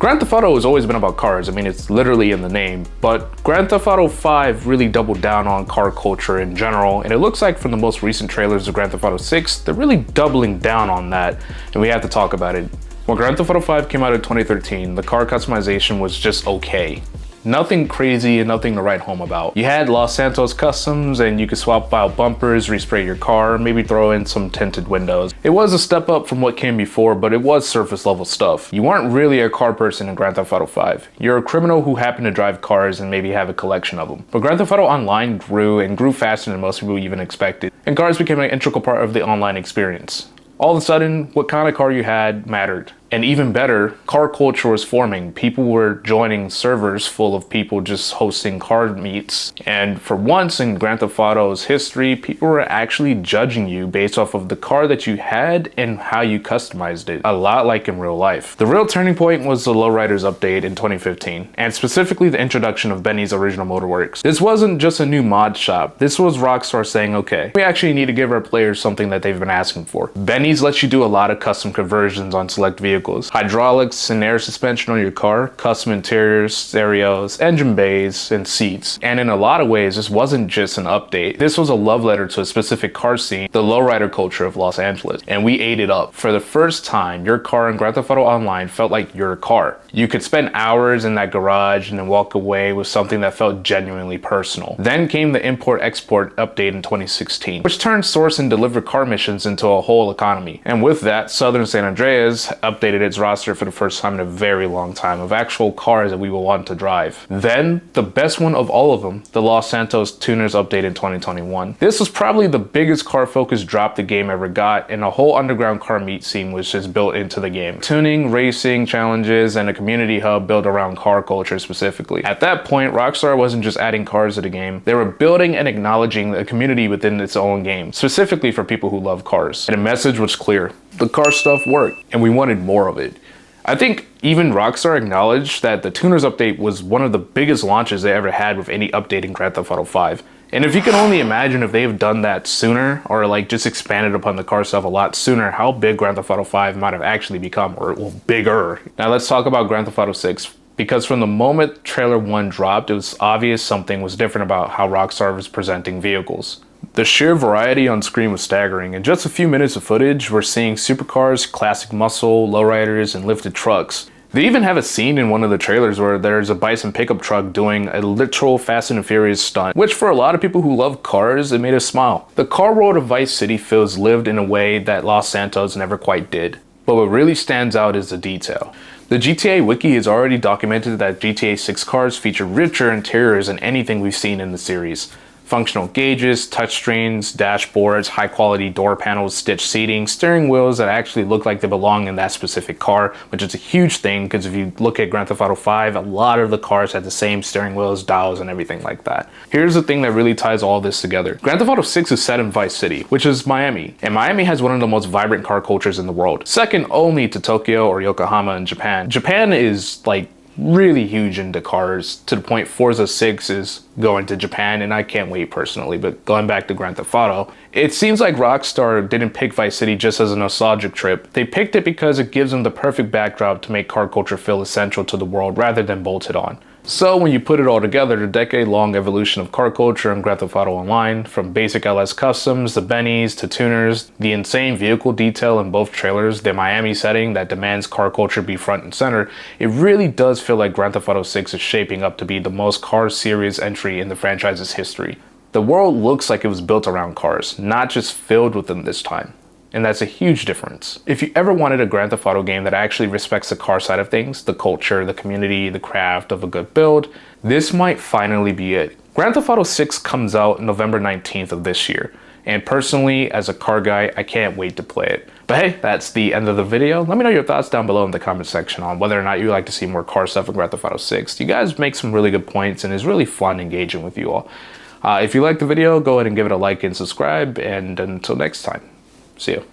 Grand Theft Auto has always been about cars. I mean, it's literally in the name, but Grand Theft Auto 5 really doubled down on car culture in general, and it looks like from the most recent trailers of Grand Theft Auto 6, they're really doubling down on that, and we have to talk about it. When Grand Theft Auto 5 came out in 2013, the car customization was just okay. Nothing crazy and nothing to write home about. You had Los Santos customs and you could swap out bumpers, respray your car, maybe throw in some tinted windows. It was a step up from what came before, but it was surface level stuff. You weren't really a car person in Grand Theft Auto 5. You're a criminal who happened to drive cars and maybe have a collection of them. But Grand Theft Auto Online grew faster than most people even expected, and cars became an integral part of the online experience. All of a sudden, what kind of car you had mattered. And even better, car culture was forming. People were joining servers full of people just hosting car meets. And for once in Grand Theft Auto's history, people were actually judging you based off of the car that you had and how you customized it, a lot like in real life. The real turning point was the Lowriders update in 2015, and specifically the introduction of Benny's Original Motorworks. This wasn't just a new mod shop. This was Rockstar saying, okay, we actually need to give our players something that they've been asking for. Benny's lets you do a lot of custom conversions on select vehicles. Hydraulics and air suspension on your car, custom interiors, stereos, engine bays, and seats. And in a lot of ways, this wasn't just an update. This was a love letter to a specific car scene, the lowrider culture of Los Angeles. And we ate it up. For the first time, your car in Grand Theft Auto Online felt like your car. You could spend hours in that garage and then walk away with something that felt genuinely personal. Then came the import-export update in 2016, which turned source and deliver car missions into a whole economy. And with that, Southern San Andreas updated its roster for the first time in a very long time of actual cars that we will want to drive. Then, the best one of all of them, the Los Santos Tuners update in 2021. This was probably the biggest car-focused drop the game ever got, and a whole underground car meet scene was just built into the game. Tuning, racing, challenges, and a community hub built around car culture specifically. At that point, Rockstar wasn't just adding cars to the game, they were building and acknowledging a community within its own game, specifically for people who love cars. And the message was clear. The car stuff worked, and we wanted more of it. I think even Rockstar acknowledged that the Tuners update was one of the biggest launches they ever had with any update in Grand Theft Auto 5. And if you can only imagine if they've done that sooner, or like just expanded upon the car stuff a lot sooner, how big Grand Theft Auto 5 might have actually become, or well, bigger. Now let's talk about Grand Theft Auto 6. Because from the moment trailer 1 dropped, it was obvious something was different about how Rockstar was presenting vehicles. The sheer variety on screen was staggering. In just a few minutes of footage, we're seeing supercars, classic muscle, lowriders, and lifted trucks. They even have a scene in one of the trailers where there's a bison pickup truck doing a literal Fast and Furious stunt, which for a lot of people who love cars, it made us smile. The car world of Vice City feels lived in a way that Los Santos never quite did. But what really stands out is the detail. The GTA Wiki has already documented that GTA 6 cars feature richer interiors than anything we've seen in the series. Functional gauges, touchscreens, dashboards, high quality door panels, stitched seating, steering wheels that actually look like they belong in that specific car, which is a huge thing because if you look at Grand Theft Auto 5, a lot of the cars had the same steering wheels, dials, and everything like that. Here's the thing that really ties all this together. Grand Theft Auto 6 is set in Vice City, which is Miami, and Miami has one of the most vibrant car cultures in the world, second only to Tokyo or Yokohama in Japan. Japan is like really huge into cars to the point Forza 6 is going to Japan, and I can't wait personally. But going back to Grand Theft Auto, it seems like Rockstar didn't pick Vice City just as a nostalgic trip. They picked it because it gives them the perfect backdrop to make car culture feel essential to the world rather than bolted on. So when you put it all together, the decade-long evolution of car culture in Grand Theft Auto Online, from basic LS customs, to Bennies, to tuners, the insane vehicle detail in both trailers, the Miami setting that demands car culture be front and center, it really does feel like Grand Theft Auto 6 is shaping up to be the most car-serious entry in the franchise's history. The world looks like it was built around cars, not just filled with them this time. And that's a huge difference. If you ever wanted a Grand Theft Auto game that actually respects the car side of things, the culture, the community, the craft of a good build, this might finally be it. Grand Theft Auto 6 comes out November 19th of this year. And personally, as a car guy, I can't wait to play it. But hey, that's the end of the video. Let me know your thoughts down below in the comment section on whether or not you like to see more car stuff in Grand Theft Auto 6. You guys make some really good points, and it's really fun engaging with you all. If you liked the video, go ahead and give it a like and subscribe. And until next time. See you.